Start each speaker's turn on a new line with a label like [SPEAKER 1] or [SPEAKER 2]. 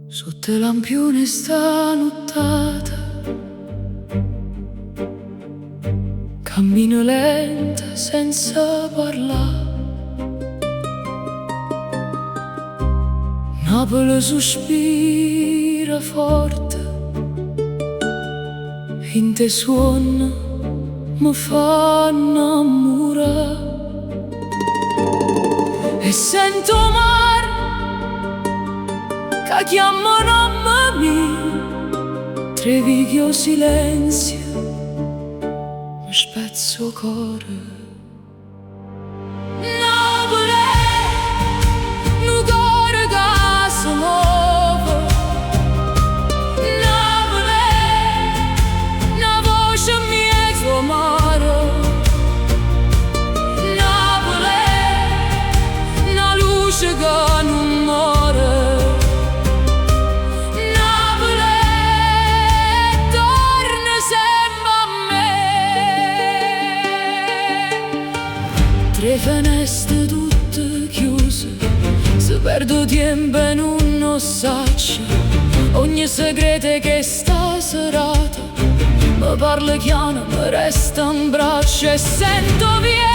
[SPEAKER 1] Sotto il lampione sta nottata, cammino lenta senza parlare. Napoli sospira forte, in te suono mi fa innamorare. E sento mare che chiama nome mio, treviglio silenzio, mi spezzo cuore. Napoli, nu cuore che si muove. Napoli, una voce mia amara. Napoli, una luce che non muore. Le finestre tutte chiuse, se perdo tempo e non saccio ogni segreto che sta serata. Mi parla chiaro, mi resta in braccio e sento via